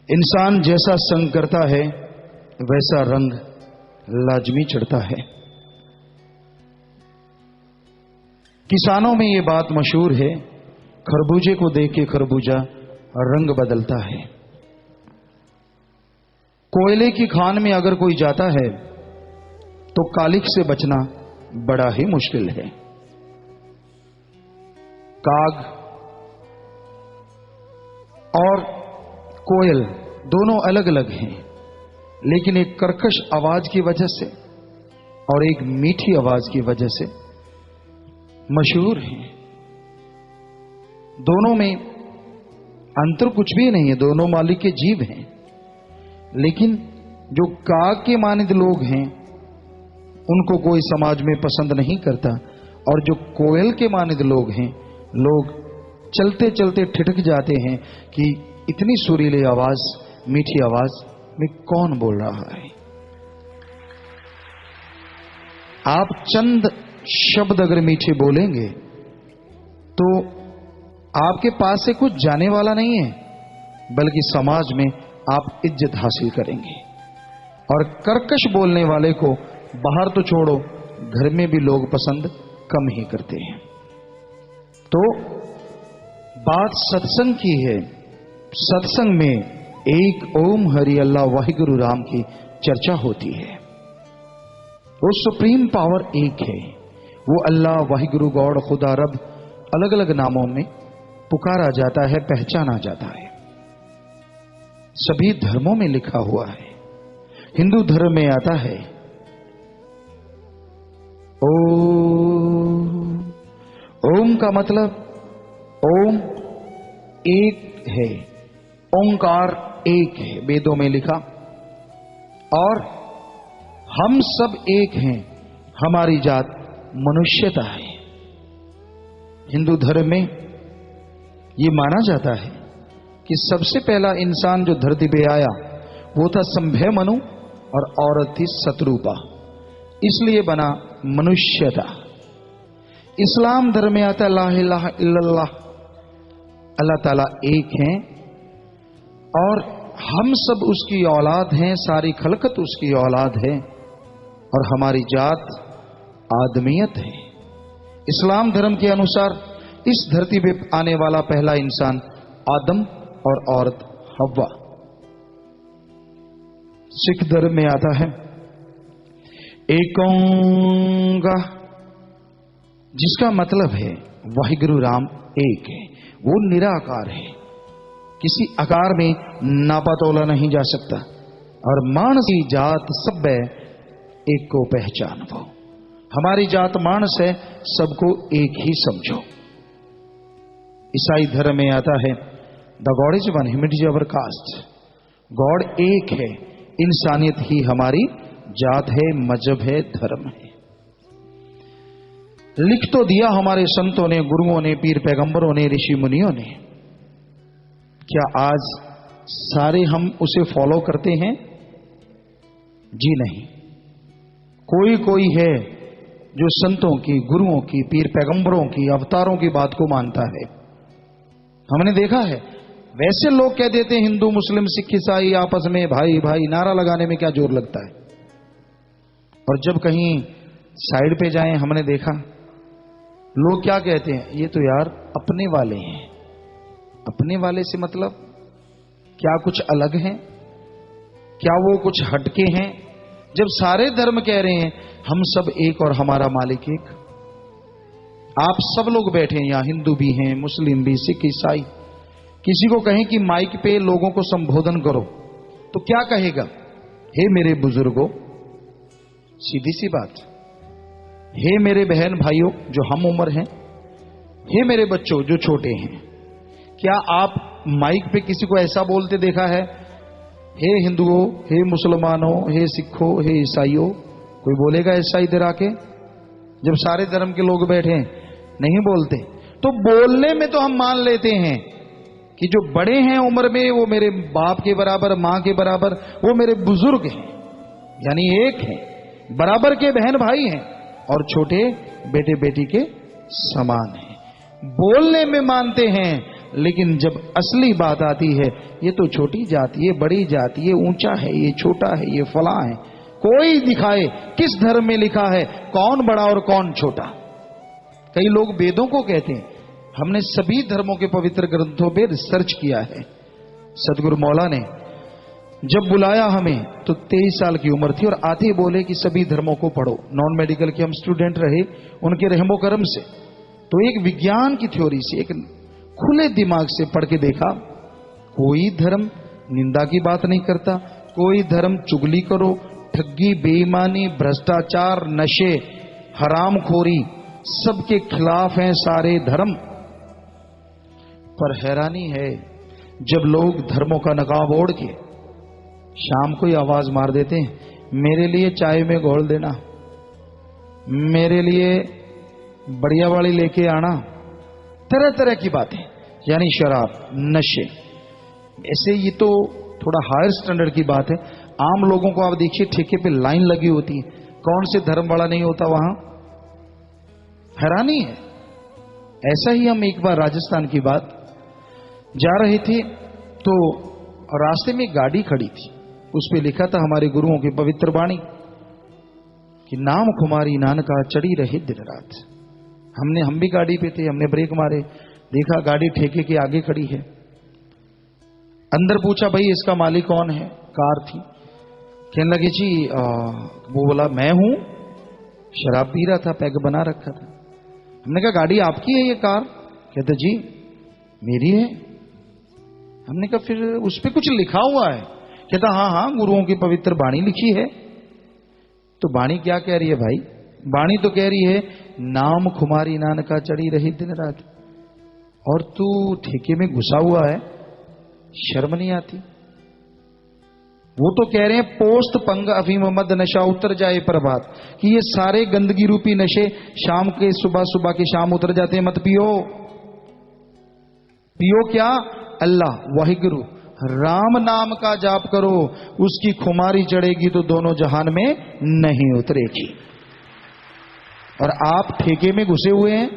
इंसान जैसा संग करता है वैसा रंग लाजमी चढ़ता है। किसानों में ये बात मशहूर है, खरबूजे को देख के खरबूजा रंग बदलता है। कोयले की खान में अगर कोई जाता है तो कालिख से बचना बड़ा ही मुश्किल है। काग और कोयल दोनों अलग अलग हैं, लेकिन एक कर्कश आवाज की वजह से और एक मीठी आवाज की वजह से मशहूर हैं। दोनों में अंतर कुछ भी नहीं है, दोनों मालिक के जीव हैं। लेकिन जो काग के मानित लोग हैं उनको कोई समाज में पसंद नहीं करता, और जो कोयल के मानित लोग हैं, लोग चलते चलते ठिठक जाते हैं कि इतनी सुरीली आवाज, मीठी आवाज में कौन बोल रहा है। आप चंद शब्द अगर मीठे बोलेंगे तो आपके पास से कुछ जाने वाला नहीं है, बल्कि समाज में आप इज्जत हासिल करेंगे। और कर्कश बोलने वाले को बाहर तो छोड़ो, घर में भी लोग पसंद कम ही करते हैं। तो बात सत्संग की है। सत्संग में एक ओम हरि अल्लाह वाहिगुरु राम की चर्चा होती है। वो सुप्रीम पावर एक है, वो अल्लाह वाहिगुरु गॉड खुदा रब अलग अलग नामों में पुकारा जाता है, पहचाना जाता है। सभी धर्मों में लिखा हुआ है। हिंदू धर्म में आता है ओम का मतलब ओम एक है, ओंकार एक है, वेदों में लिखा। और हम सब एक हैं, हमारी जात मनुष्यता है। हिंदू धर्म में यह माना जाता है कि सबसे पहला इंसान जो धरती पे आया वो था संभय मनु, और औरत थी शत्रुपा, इसलिए बना मनुष्यता। इस्लाम धर्म में आता है ला इलाहा इल्लल्लाह, अल्लाह ताला एक हैं और हम सब उसकी औलाद हैं, सारी खलकत उसकी औलाद है, और हमारी जात आदमियत है। इस्लाम धर्म के अनुसार इस धरती पे आने वाला पहला इंसान आदम और औरत हव्वा। सिख धर्म में आता है एकोंगा, जिसका मतलब है वाहिगुरु राम एक है, वो निराकार है, किसी आकार में नापा तोला नहीं जा सकता। और मानस की जात सब एक को पहचान वो, हमारी जात मानस है, सबको एक ही समझो। ईसाई धर्म में आता है the god is one, him is our caste, god एक है, इंसानियत ही हमारी जात है, मजहब है, धर्म है। लिख तो दिया हमारे संतों ने, गुरुओं ने, पीर पैगंबरों ने, ऋषि मुनियों ने। क्या आज सारे हम उसे फॉलो करते हैं? जी नहीं। कोई कोई है जो संतों की, गुरुओं की, पीर पैगंबरों की, अवतारों की बात को मानता है। हमने देखा है। वैसे लोग कह देते हैं हिंदू मुस्लिम सिख ईसाई आपस में भाई भाई, नारा लगाने में क्या जोर लगता है। और जब कहीं साइड पे जाएं, हमने देखा लोग क्या कहते हैं, ये तो यार अपने वाले हैं। अपने वाले से मतलब क्या कुछ अलग हैं? क्या वो कुछ हटके हैं? जब सारे धर्म कह रहे हैं हम सब एक और हमारा मालिक एक। आप सब लोग बैठे हैं यहां, हिंदू भी हैं, मुस्लिम भी, सिख, ईसाई। किसी को कहें कि माइक पे लोगों को संबोधन करो तो क्या कहेगा? हे मेरे बुजुर्गों, सीधी सी बात। हे मेरे बहन भाइयों जो हम उम्र हैं, हे मेरे बच्चों जो छोटे हैं। क्या आप माइक पे किसी को ऐसा बोलते देखा है, हे हिंदुओं, हे मुसलमानों, हे सिखों, हे ईसाइयों? कोई बोलेगा ऐसा इधर आके? जब सारे धर्म के लोग बैठे हैं, नहीं बोलते। तो बोलने में तो हम मान लेते हैं कि जो बड़े हैं उम्र में, वो मेरे बाप के बराबर, मां के बराबर, वो मेरे बुजुर्ग हैं, यानी एक हैं, बराबर के बहन भाई हैं, और छोटे बेटे बेटी के समान हैं। बोलने में मानते हैं, लेकिन जब असली बात आती है, ये तो छोटी जाति, ये बड़ी जाति, ये ऊंचा है, ये छोटा है, ये फला है, कोई दिखाए किस धर्म में लिखा है कौन बड़ा और कौन छोटा। कई लोग वेदों को कहते हैं, हमने सभी धर्मों के पवित्र ग्रंथों पे रिसर्च किया है। सदगुरु मौला ने जब बुलाया हमें तो 23 साल की उम्र थी, और आते बोले कि सभी धर्मों को पढ़ो। नॉन मेडिकल के हम स्टूडेंट रहे, उनके रहमो करम से तो एक विज्ञान की थ्योरी से, एक खुले दिमाग से पढ़ के देखा, कोई धर्म निंदा की बात नहीं करता, कोई धर्म चुगली करो, ठगी, बेईमानी, भ्रष्टाचार, नशे, हरामखोरी, सबके खिलाफ हैं सारे धर्म। पर हैरानी है, जब लोग धर्मों का नकाब ओढ़ के शाम को ही आवाज मार देते हैं, मेरे लिए चाय में घोल देना, मेरे लिए बढ़िया वाली लेके आना, तरह तरह की बातें, यानी शराब, नशे। ऐसे ये तो थोड़ा हायर स्टैंडर्ड की बात है। आम लोगों को आप देखिए, ठेके पे लाइन लगी होती है, कौन से धर्म वाला नहीं होता वहां, हैरानी है। ऐसा ही हम एक बार राजस्थान की बात जा रहे थे, तो रास्ते में गाड़ी खड़ी थी, उस पे लिखा था हमारे गुरुओं की पवित्र वाणी कि नाम खुमारी नानका चढ़ी रहे दिन रात। हम भी गाड़ी पे थे, हमने ब्रेक मारे, देखा गाड़ी ठेके के आगे खड़ी है। अंदर पूछा, भाई इसका मालिक कौन है? कार थी। कहने लगे जी वो बोला मैं हूं, शराब पी रहा था, पैग बना रखा था। हमने कहा गाड़ी आपकी है ये कार? कहते जी मेरी है। हमने कहा फिर उस पे कुछ लिखा हुआ है? कहता हाँ हाँ, गुरुओं की पवित्र वाणी लिखी है। तो वाणी क्या कह रही है भाई? वाणी तो कह रही है नाम खुमारी नानका चढ़ी रही दिन रात, और तू ठेके में घुसा हुआ है, शर्म नहीं आती? वो तो कह रहे हैं पोस्त पंग अफीम मद नशा उतर जाए प्रभात, कि ये सारे गंदगी रूपी नशे शाम के सुबह, सुबह के शाम उतर जाते हैं, मत पियो। पियो क्या? अल्लाह वाहिगुरु राम नाम का जाप करो, उसकी खुमारी चढ़ेगी तो दोनों जहान में नहीं उतरेगी। और आप ठेके में घुसे हुए हैं।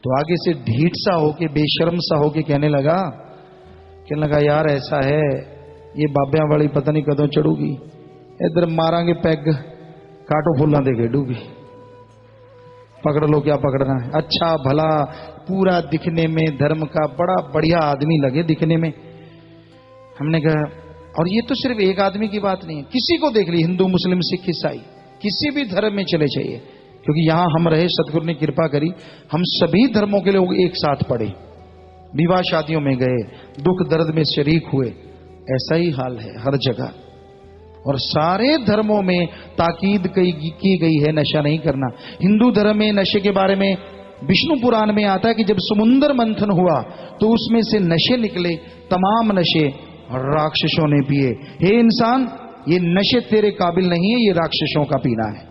तो आगे से ढीठ सा होके, बेशर्म सा होके कहने लगा यार ऐसा है, ये बाबिया वाली पता नहीं कदों चढ़ूगी, इधर मारांगे पैग, काटो फूला दे के डूबी, पकड़ लो क्या पकड़ना है। अच्छा भला पूरा दिखने में धर्म का बड़ा बढ़िया आदमी लगे दिखने में। हमने कहा, और ये तो सिर्फ एक आदमी की बात नहीं है, किसी को देख ली, हिंदू मुस्लिम सिख ईसाई, किसी भी धर्म में चले जाइए, क्योंकि यहां हम रहे, सतगुरु ने कृपा करी, हम सभी धर्मों के लोग एक साथ पढ़े, विवाह शादियों में गए, दुख दर्द में शरीक हुए। ऐसा ही हाल है हर जगह, और सारे धर्मों में ताकीद की गई है नशा नहीं करना। हिंदू धर्म में नशे के बारे में विष्णु पुराण में आता है कि जब समुद्र मंथन हुआ तो उसमें से नशे निकले, तमाम नशे राक्षसों ने पिए। हे इंसान, ये नशे तेरे काबिल नहीं है, ये राक्षसों का पीना है।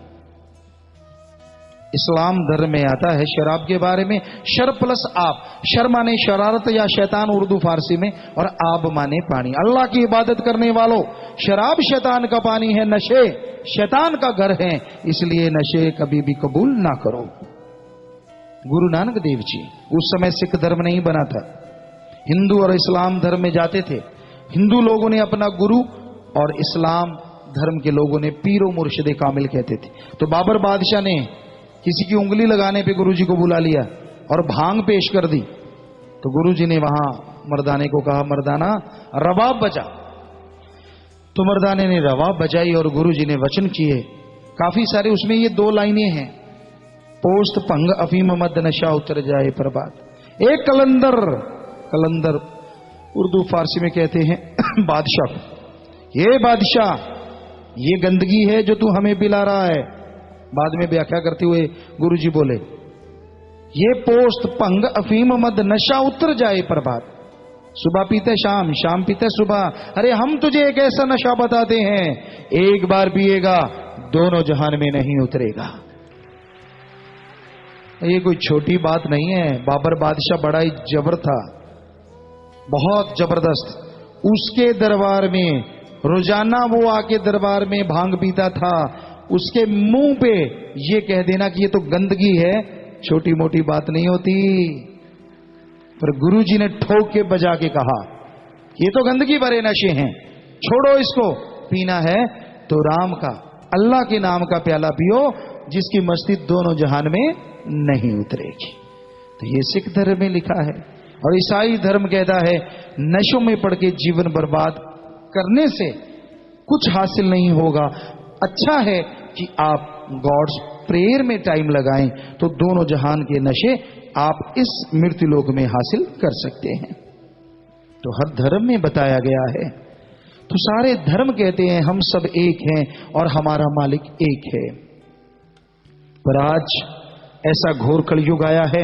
इस्लाम धर्म में आता है शराब के बारे में, शर प्लस आप, शर माने शरारत या शैतान उर्दू फारसी में, और आब माने पानी। अल्लाह की इबादत करने वालों, शराब शैतान का पानी है, नशे शैतान का घर है, इसलिए नशे कभी भी कबूल ना करो। गुरु नानक देव जी उस समय सिख धर्म नहीं बना था, हिंदू और इस्लाम धर्म में जाते थे। हिंदू लोगों ने अपना गुरु और इस्लाम धर्म के लोगों ने पीरो मुर्शिदे कामिल कहते थे। तो बाबर बादशाह ने किसी की उंगली लगाने पे गुरुजी को बुला लिया और भांग पेश कर दी। तो गुरुजी ने वहां मर्दाने को कहा, मर्दाना रबाब बजा। तो मर्दाने ने रबाब बजाई और गुरुजी ने वचन किए काफी सारे, उसमें ये 2 लाइनें हैं, पोस्त पंग अफीम मद नशा उतर जाए प्रभात। एक कलंदर, कलंदर उर्दू फारसी में कहते हैं बादशाह को, ये बादशाह ये गंदगी है जो तू हमें पिला रहा है। बाद में व्याख्या करते हुए गुरुजी बोले, ये पोस्त पंग अफीम मद नशा उतर जाए प्रभात, सुबह पीते शाम, शाम पीते सुबह। अरे हम तुझे एक ऐसा नशा बताते हैं, एक बार पिएगा दोनों जहान में नहीं उतरेगा। ये कोई छोटी बात नहीं है। बाबर बादशाह बड़ा ही जबर था, बहुत जबरदस्त। उसके दरबार में रोजाना वो आके दरबार में भांग पीता था, उसके मुंह पे ये कह देना कि ये तो गंदगी है, छोटी मोटी बात नहीं होती। पर गुरुजी ने ठोक के बजा के कहा, ये तो गंदगी भरे नशे हैं, छोड़ो इसको। पीना है तो राम का, अल्लाह के नाम का प्याला पियो, जिसकी मस्ती दोनों जहान में नहीं उतरेगी। तो ये सिख धर्म में लिखा है। और ईसाई धर्म कहता है नशों में पड़ के जीवन बर्बाद करने से कुछ हासिल नहीं होगा, अच्छा है कि आप गॉड्स प्रेयर में टाइम लगाएं, तो दोनों जहान के नशे आप इस मृत्यु लोक में हासिल कर सकते हैं। तो हर धर्म में बताया गया है। तो सारे धर्म कहते हैं हम सब एक हैं और हमारा मालिक एक है। पर आज ऐसा घोर कलयुग आया है,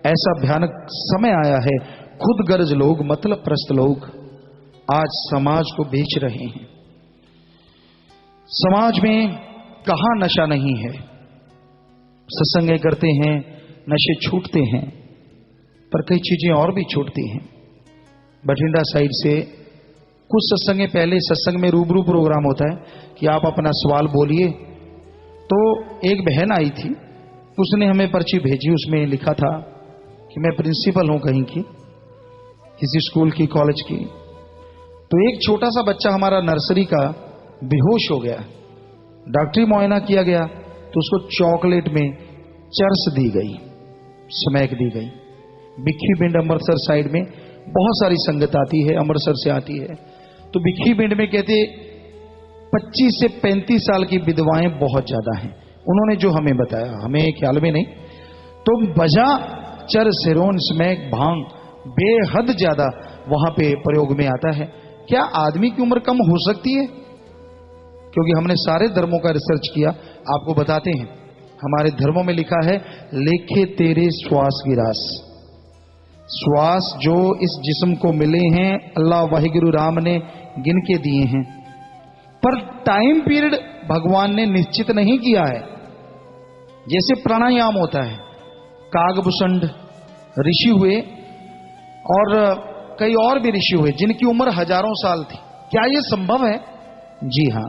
ऐसा भयानक समय आया है, खुद गर्ज लोग, मतलब प्रस्त लोग आज समाज को बेच रहे हैं। समाज में कहां नशा नहीं है। सत्संग करते हैं, नशे छूटते हैं, पर कई चीजें और भी छूटती हैं। बठिंडा साइड से कुछ सत्संग पहले सत्संग में रूबरू प्रोग्राम होता है कि आप अपना सवाल बोलिए। तो एक बहन आई थी, उसने हमें पर्ची भेजी, उसमें लिखा था कि मैं प्रिंसिपल हूं कहीं की, किसी स्कूल की, कॉलेज की। तो एक छोटा सा बच्चा हमारा नर्सरी का बेहोश हो गया। डॉक्टरी मुआयना किया गया तो उसको चॉकलेट में चर्स दी गई, स्मैक दी गई। भिक्खी बिंड अमृतसर साइड में बहुत सारी संगत आती है, अमृतसर से आती है। तो भिक्खी बिंड में कहते 25 से 35 साल की विधवाएं बहुत ज्यादा हैं। उन्होंने जो हमें बताया, हमें ख्याल में नहीं। तो बजा चरस, हेरोइन, स्मैक, भांग बेहद ज्यादा वहां पे प्रयोग में आता है। क्या आदमी की उम्र कम हो सकती है? क्योंकि हमने सारे धर्मों का रिसर्च किया, आपको बताते हैं। हमारे धर्मों में लिखा है लेखे तेरे श्वास की रास। श्वास जो इस जिस्म को मिले हैं अल्लाह वाहिगुरु राम ने गिन के दिए हैं, पर टाइम पीरियड भगवान ने निश्चित नहीं किया है। जैसे प्राणायाम होता है, कागभूषण ऋषि हुए और कई और भी ऋषि हुए जिनकी उम्र हजारों साल थी। क्या यह संभव है? जी हां,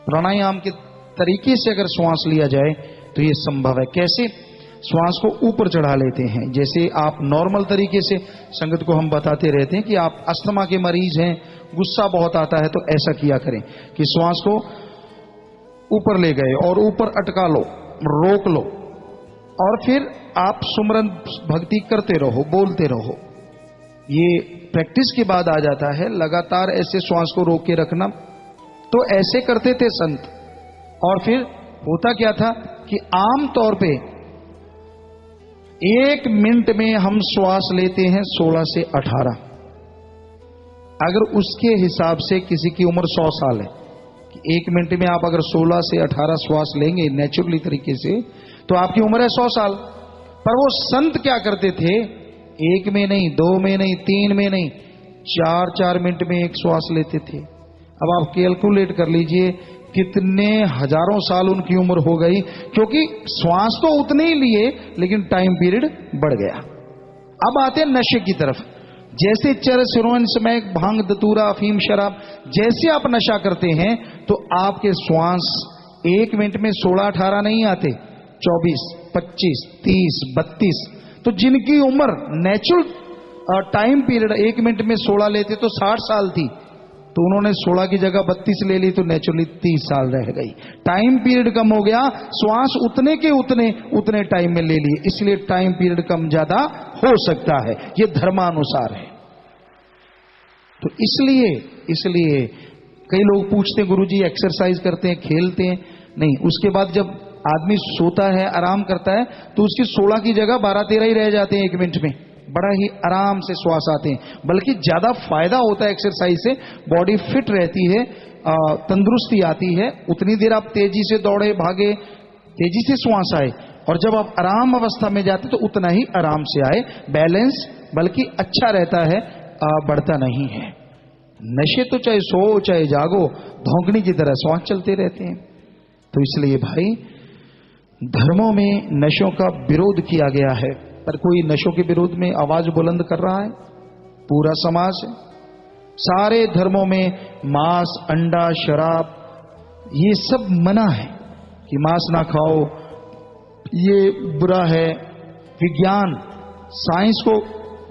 प्राणायाम के तरीके से अगर श्वास लिया जाए तो यह संभव है। कैसे? श्वास को ऊपर चढ़ा लेते हैं। जैसे आप नॉर्मल तरीके से, संगत को हम बताते रहते हैं कि आप अस्थमा के मरीज हैं, गुस्सा बहुत आता है, तो ऐसा किया करें कि श्वास को ऊपर ले गए और ऊपर अटका लो, रोक लो, और फिर आप सुमरन भक्ति करते रहो, बोलते रहो। ये प्रैक्टिस के बाद आ जाता है। लगातार ऐसे श्वास को रोक के रखना, तो ऐसे करते थे संत। और फिर होता क्या था कि आम तौर पे 1 मिनट में हम श्वास लेते हैं 16 से 18। अगर उसके हिसाब से किसी की उम्र 100 साल है, कि 1 मिनट में आप अगर 16 से 18 श्वास लेंगे नेचुरली तरीके से, तो आपकी उम्र है 100 साल। पर वो संत क्या करते थे? 1 में नहीं, 2 में नहीं, 3 में नहीं, 4-4 मिनट में एक श्वास लेते थे। अब आप कैलकुलेट कर लीजिए कितने हजारों साल उनकी उम्र हो गई, क्योंकि श्वास तो उतने ही लिए लेकिन टाइम पीरियड बढ़ गया। अब आते हैं नशे की तरफ। जैसे चरस, हेरोइन, स्मैक, भांग, धतूरा, अफीम, शराब, जैसे आप नशा करते हैं तो आपके श्वास 1 मिनट में 16-18 नहीं आते, 24, 25, 30, 32। तो जिनकी उम्र नेचुरल टाइम पीरियड 1 मिनट में 16 लेते तो 60 साल थी, तो उन्होंने 16 की जगह 32 ले ली, तो नेचुरली 30 साल रह गई। टाइम पीरियड कम हो गया, श्वास उतने के उतने टाइम में ले लिए, इसलिए टाइम पीरियड कम ज्यादा हो सकता है। यह धर्मानुसार है। तो इसलिए कई लोग पूछते हैं गुरुजी एक्सरसाइज करते हैं, खेलते हैं? नहीं, उसके बाद जब आदमी सोता है, आराम करता है, तो उसकी 16 की जगह 12-13 ही रह जाते हैं 1 मिनट में। बड़ा ही आराम से श्वास आते हैं। बल्कि ज्यादा फायदा होता है एक्सरसाइज से, बॉडी फिट रहती है, तंदुरुस्ती आती है। उतनी देर आप तेजी से दौड़े, भागे, तेजी से श्वास आए, और जब आप आराम अवस्था में जाते तो उतना ही आराम से आए। बैलेंस बल्कि अच्छा रहता है, बढ़ता नहीं है। नशे तो चाहे सो चाहे जागो, धौंकनी की तरह श्वास चलते रहते हैं। तो इसलिए भाई, धर्मों में नशों का विरोध किया गया है, पर कोई नशों के विरोध में आवाज बुलंद कर रहा है? पूरा समाज है। सारे धर्मों में मांस, अंडा, शराब, ये सब मना है कि मांस ना खाओ, ये बुरा है। विज्ञान, साइंस को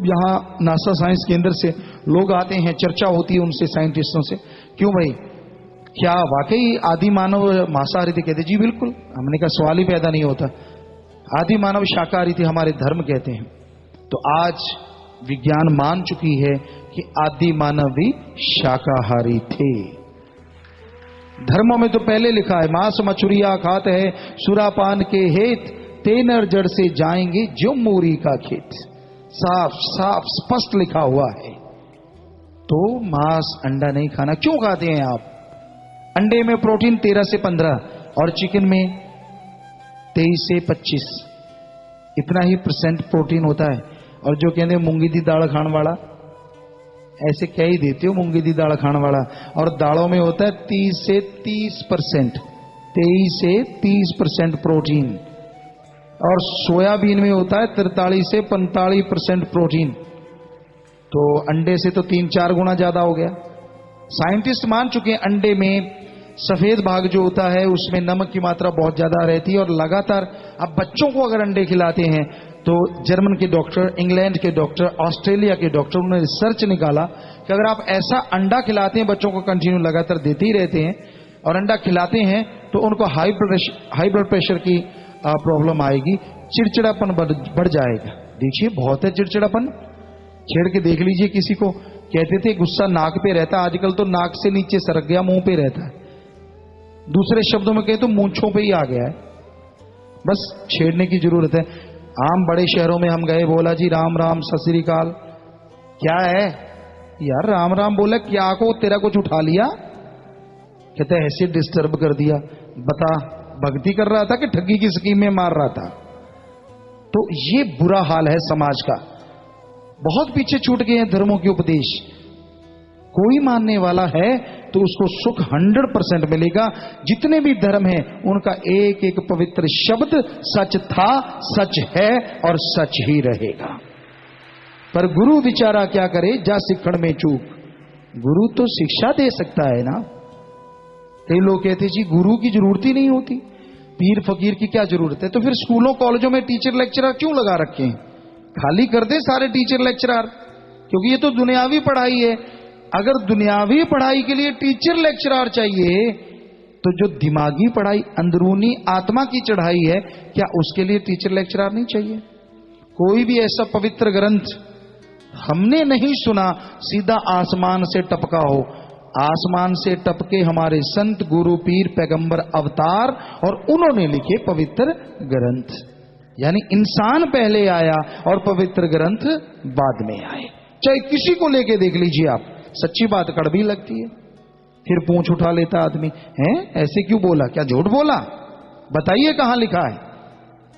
यहाँ नासा साइंस केंद्र से लोग आते हैं, चर्चा होती है उनसे, साइंटिस्टों से, क्यों भाई क्या वाकई आदि मानव मांसाहारी थे? कहते जी बिल्कुल। हमने कहा सवाल ही पैदा नहीं होता, आदि मानव शाकाहारी थे, हमारे धर्म कहते हैं। तो आज विज्ञान मान चुकी है कि आदि मानव भी शाकाहारी थे। धर्मों में तो पहले लिखा है, मांस मछुरिया खात है सुरापान के हेत, ते नर जड़ से जाएंगे जो मूरी का खेत। साफ साफ स्पष्ट लिखा हुआ है। तो मांस अंडा नहीं खाना। क्यों खाते हैं आप? अंडे में प्रोटीन 13 से 15 और चिकन में 23 से 25 इतना ही % प्रोटीन होता है। और जो कहते हैं मूंगी दी दाल खाने वाला, ऐसे कह ही देते हो मूंगी दी दाल खाने वाला, और दालों में होता है 30 से 30%, 23 से 30% प्रोटीन, और सोयाबीन में होता है 43 से 45% प्रोटीन। तो अंडे से तो 3-4 गुना ज्यादा हो गया। साइंटिस्ट मान चुके हैं अंडे में सफेद भाग जो होता है उसमें नमक की मात्रा बहुत ज्यादा रहती है। और लगातार अब बच्चों को अगर अंडे खिलाते हैं तो जर्मन के डॉक्टर, इंग्लैंड के डॉक्टर, ऑस्ट्रेलिया के डॉक्टर, उन्होंने रिसर्च निकाला कि अगर आप ऐसा अंडा खिलाते हैं बच्चों को, कंटिन्यू लगातार देते ही रहते हैं और अंडा खिलाते हैं, तो उनको हाई ब्लड प्रेशर की प्रॉब्लम आएगी, चिड़चिड़ापन बढ़ जाएगा। देखिए बहुत है चिड़चिड़ापन, छेड़ के देख लीजिए किसी को। कहते थे गुस्सा नाक पे रहता, आजकल तो नाक से नीचे सरक गया, मुंह पे रहता है। दूसरे शब्दों में कहे तो मूंछों पे ही आ गया है। बस छेड़ने की जरूरत है। आम बड़े शहरों में हम गए, बोला जी राम राम सत श्री अकाल। क्या है यार, राम राम बोला, क्या को तेरा कुछ उठा लिया? कहते ऐसे डिस्टर्ब कर दिया। बता भक्ति कर रहा था कि ठगी की स्कीम में मार रहा था? तो ये बुरा हाल है समाज का। बहुत पीछे छूट गए हैं धर्मों के उपदेश। कोई मानने वाला है तो उसको सुख 100% मिलेगा। जितने भी धर्म हैं उनका एक एक पवित्र शब्द सच था, सच है और सच ही रहेगा। पर गुरु विचारा क्या करे, जा सिखण में चूक। गुरु तो शिक्षा दे सकता है ना। कई लोग कहते जी गुरु की जरूरत ही नहीं होती, पीर फकीर की क्या जरूरत है? तो फिर स्कूलों कॉलेजों में टीचर लेक्चरर क्यों लगा रखे हैं? खाली कर दे सारे टीचर लेक्चरर, क्योंकि ये तो दुनियावी पढ़ाई है। अगर दुनियावी पढ़ाई के लिए टीचर लेक्चरर चाहिए, तो जो दिमागी पढ़ाई, अंदरूनी आत्मा की चढ़ाई है, क्या उसके लिए टीचर लेक्चरर नहीं चाहिए? कोई भी ऐसा पवित्र ग्रंथ हमने नहीं सुना सीधा आसमान से टपका हो। आसमान से टपके हमारे संत, गुरु, पीर, पैगंबर, अवतार, और उन्होंने लिखे पवित्र ग्रंथ। यानी इंसान पहले आया और पवित्र ग्रंथ बाद में आए। चाहे किसी को लेके देख लीजिए आप, सच्ची बात कड़वी लगती है, फिर पूंछ उठा लेता आदमी, है ऐसे क्यों बोला, क्या झूठ बोला, बताइए कहां लिखा है?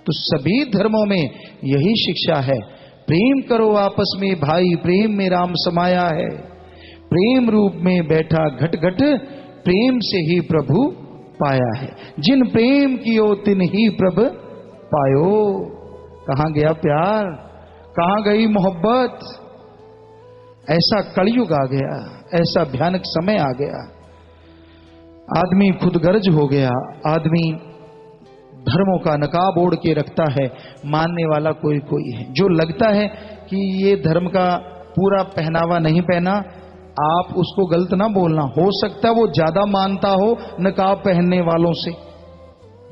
तो सभी धर्मों में यही शिक्षा है, प्रेम करो आपस में भाई, प्रेम में राम समाया है। प्रेम रूप में बैठा घट घट, प्रेम से ही प्रभु पाया है। जिन प्रेम कियो तिन ही प्रभ पायो। कहां गया प्यार, कहां गई मोहब्बत? ऐसा कलयुग आ गया, ऐसा भयानक समय आ गया। आदमी खुदगर्ज हो गया। आदमी धर्मों का नकाब ओढ़ के रखता है, मानने वाला कोई कोई है। जो लगता है कि ये धर्म का पूरा पहनावा नहीं पहना, आप उसको गलत ना बोलना। हो सकता है वो ज्यादा मानता हो नकाब पहनने वालों से,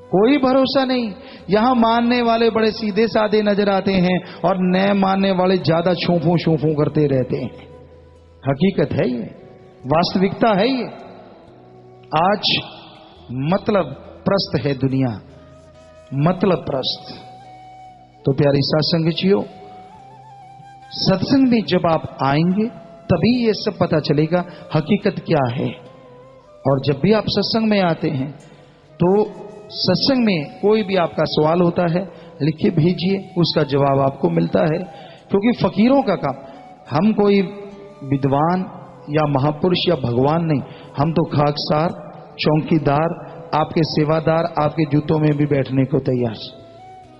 कोई भरोसा नहीं। यहां मानने वाले बड़े सीधे साधे नजर आते हैं और नए मानने वाले ज्यादा छूफू छूफू करते रहते हैं। हकीकत है ये, वास्तविकता है ये। आज मतलब प्रस्त है दुनिया, मतलब प्रस्त। तो प्यारी सत्संगियों, सत्संग में जब आप आएंगे तभी ये सब पता चलेगा हकीकत क्या है। और जब भी आप सत्संग में आते हैं तो सत्संग में कोई भी आपका सवाल होता है, लिख के भेजिए, उसका जवाब आपको मिलता है। क्योंकि फकीरों का काम, हम कोई विद्वान या महापुरुष या भगवान नहीं, हम तो खाकसार, चौकीदार, आपके सेवादार, आपके जूतों में भी बैठने को तैयार।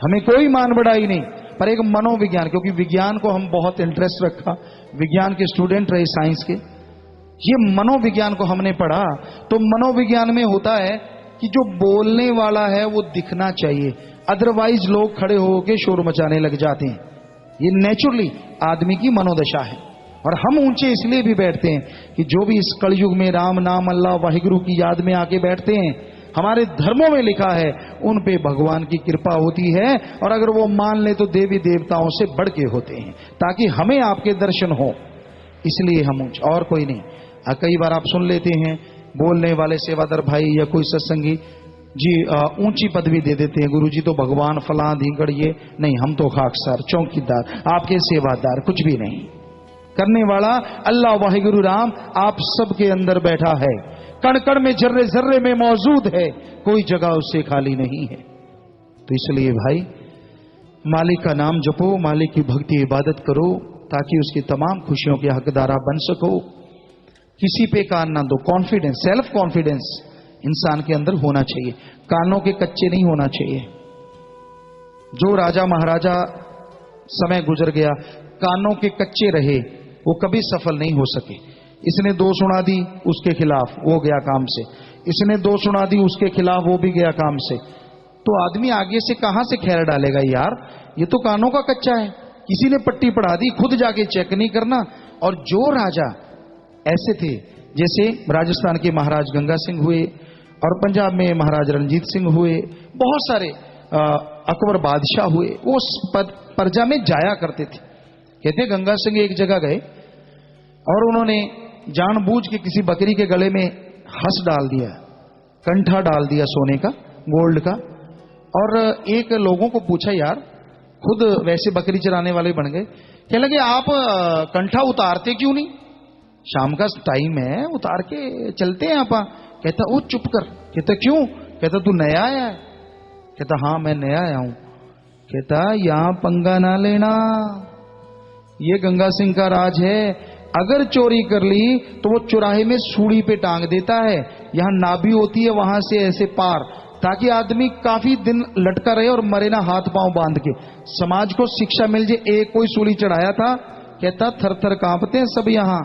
हमें कोई मान बढ़ाई नहीं, पर एक मनोविज्ञान, क्योंकि विज्ञान को हम बहुत इंटरेस्ट रखा, विज्ञान के स्टूडेंट रहे, साइंस के। ये मनोविज्ञान को हमने पढ़ा, तो मनोविज्ञान में होता है कि जो बोलने वाला है वो दिखना चाहिए, अदरवाइज लोग खड़े होकर शोर मचाने लग जाते हैं। ये नेचुरली आदमी की मनोदशा है। और हम ऊंचे इसलिए भी बैठते हैं कि जो भी इस कलयुग में राम नाम अल्लाह वाहिगुरु की याद में आके बैठते हैं, हमारे धर्मों में लिखा है उन पे भगवान की कृपा होती है, और अगर वो मान ले तो देवी देवताओं से बढ़ के होते हैं, ताकि हमें आपके दर्शन हो, इसलिए हम ऊंचे, और कोई नहीं। कई बार आप सुन लेते हैं बोलने वाले सेवादार भाई या कोई सत्संगी जी ऊंची पदवी दे देते हैं, गुरु जी तो भगवान फलां धींगड़, ये नहीं, हम तो खाकसार चौकीदार, आपके सेवादार, कुछ भी नहीं। करने वाला अल्लाह वाहिगुरु राम आप सबके अंदर बैठा है, कण कण में जर्रे जर्रे में मौजूद है, कोई जगह उससे खाली नहीं है। तो इसलिए भाई मालिक का नाम जपो, मालिक की भक्ति इबादत करो, ताकि उसकी तमाम खुशियों के हकदार आप बन सको। किसी पे कान ना दो। कॉन्फिडेंस, सेल्फ कॉन्फिडेंस इंसान के अंदर होना चाहिए, कानों के कच्चे नहीं होना चाहिए। जो राजा महाराजा समय गुजर गया कानों के कच्चे रहे, वो कभी सफल नहीं हो सके। इसने दो सुना दी उसके खिलाफ, वो गया काम से, इसने दो सुना दी उसके खिलाफ, वो भी गया काम से। तो आदमी आगे से कहां से खैर डालेगा यार, ये तो कानों का कच्चा है। किसी ने पट्टी पढ़ा दी, खुद जाके चेक नहीं करना। और जो राजा ऐसे थे, जैसे राजस्थान के महाराज गंगा सिंह हुए, और पंजाब में महाराज रणजीत सिंह हुए, बहुत सारे अकबर बादशाह हुए, वो प्रजा में जाया करते थे। कहते गंगा सिंह एक जगह गए और उन्होंने जानबूझ के किसी बकरी के गले में हंस डाल दिया, कंठा डाल दिया सोने का, गोल्ड का। और एक लोगों को पूछा, यार खुद वैसे बकरी चराने वाले बन गए, कहने लगे आप कंठा उतारते क्यों नहीं, शाम का टाइम है, उतार के चलते हैं आप। कहता वो चुप कर। कहता क्यों? कहता तू नया आया है? कहता हाँ मैं नया आया हूं। कहता यहां पंगा ना लेना, ये गंगा सिंह का राज है, अगर चोरी कर ली तो वो चौराहे में सूली पे टांग देता है, यहां नाभि होती है वहां से ऐसे पार, ताकि आदमी काफी दिन लटका रहे और मरे ना हाथ पांव बांध के, समाज को शिक्षा मिल जाए। एक कोई सूली चढ़ाया था, कहता थर थर कांपते हैं सब यहां।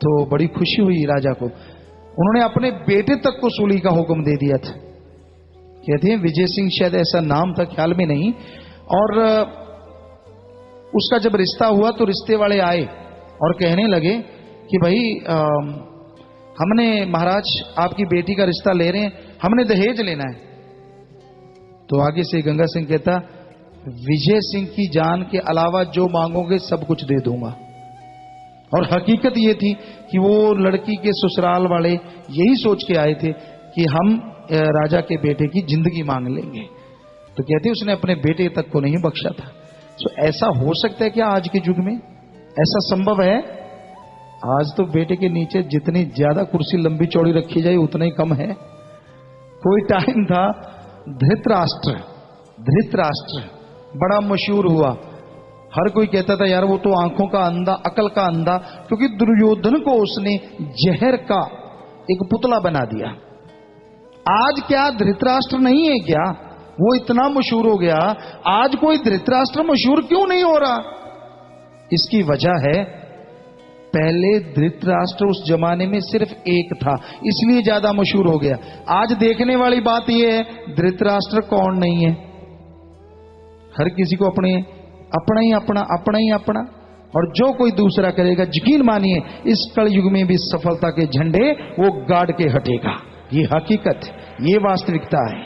तो बड़ी खुशी हुई राजा को, उन्होंने अपने बेटे तक को सूली का हुक्म दे दिया था। कहते हैं विजय सिंह शायद ऐसा नाम था, ख्याल में नहीं। और उसका जब रिश्ता हुआ तो रिश्ते वाले आए और कहने लगे कि भाई हमने महाराज आपकी बेटी का रिश्ता ले रहे हैं, हमने दहेज लेना है। तो आगे से गंगा सिंह कहता विजय सिंह की जान के अलावा जो मांगोगे सब कुछ दे दूंगा। और हकीकत ये थी कि वो लड़की के ससुराल वाले यही सोच के आए थे कि हम राजा के बेटे की जिंदगी मांग लेंगे। तो कहते उसने अपने बेटे तक को नहीं बख्शा था। तो ऐसा हो सकता है क्या आज के युग में? ऐसा संभव है? आज तो बेटे के नीचे जितनी ज्यादा कुर्सी लंबी चौड़ी रखी जाए उतना ही कम है। कोई टाइम था धृतराष्ट्र बड़ा मशहूर हुआ, हर कोई कहता था यार वो तो आंखों का अंधा, अकल का अंधा, क्योंकि दुर्योधन को उसने जहर का एक पुतला बना दिया। आज क्या धृतराष्ट्र नहीं है क्या? वो इतना मशहूर हो गया, आज कोई धृतराष्ट्र मशहूर क्यों नहीं हो रहा? इसकी वजह है पहले धृतराष्ट्र उस जमाने में सिर्फ एक था, इसलिए ज्यादा मशहूर हो गया। आज देखने वाली बात यह है धृतराष्ट्र कौन नहीं है, हर किसी को अपना ही अपना। और जो कोई दूसरा करेगा, यकीन मानिए इस कलयुग में भी सफलता के झंडे वो गाड़ के हटेगा। ये हकीकत, ये वास्तविकता है।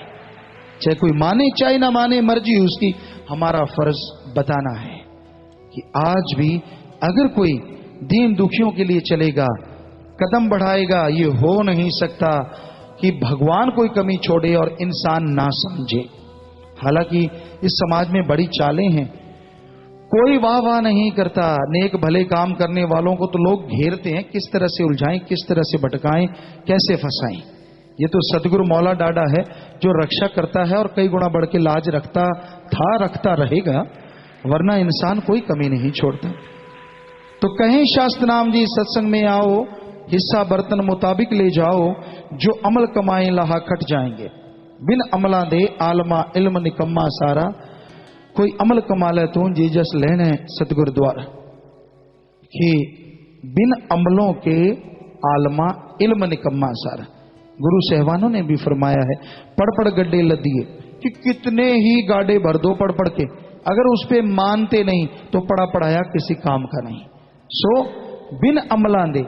चाहे कोई माने चाहे ना माने, मर्जी उसकी, हमारा फर्ज बताना है कि आज भी अगर कोई दीन दुखियों के लिए चलेगा, कदम बढ़ाएगा, ये हो नहीं सकता कि भगवान कोई कमी छोड़े और इंसान ना समझे। हालांकि इस समाज में बड़ी चालें हैं, कोई वाह वाह नहीं करता। नेक भले काम करने वालों को तो लोग घेरते हैं, किस तरह से उलझाएं, किस तरह से भटकाएं, कैसे फंसाएं। ये तो सतगुरु मौला डाडा है जो रक्षा करता है और कई गुना बढ़ के लाज रखता था, रखता रहेगा, वरना इंसान कोई कमी नहीं छोड़ता। तो कहें शास्त्र नाम जी सत्संग में आओ, हिस्सा बर्तन मुताबिक ले जाओ, जो अमल कमाए लहा खट जाएंगे, बिन अमला दे आलमा इल्म निकम्मा सारा। कोई अमल कमा ले तो जी जस लेने सतगुरु द्वारा, कि बिन अमलों के आलमा इल्म निकम्मा सारा। गुरु सहवानों ने भी फरमाया है, पढ़ पढ़ गड्ढे लदिए, कि कितने ही गाड़े भर दो पढ़ पढ़ के, अगर उस पे मानते नहीं तो पढ़ा पढ़ाया किसी काम का नहीं। सो बिन अमलांदे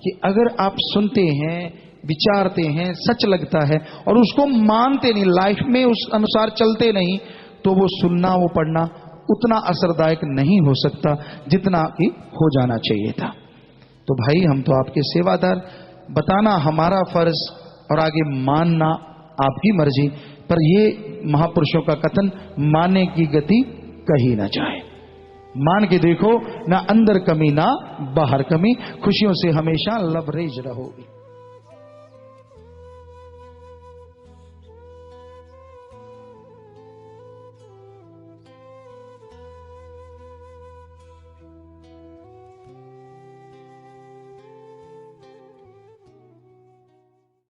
कि अगर आप सुनते हैं, विचारते हैं, सच लगता है और उसको मानते नहीं, लाइफ में उस अनुसार चलते नहीं, तो वो सुनना, वो पढ़ना उतना असरदायक नहीं हो सकता जितना कि हो जाना चाहिए था। तो भाई हम तो आपके सेवादार, बताना हमारा फर्ज और आगे मानना आपकी मर्जी। पर ये महापुरुषों का कथन, माने की गति कही ना जाए। मान के देखो, ना अंदर कमी ना बाहर कमी, खुशियों से हमेशा लबरेज रहोगे।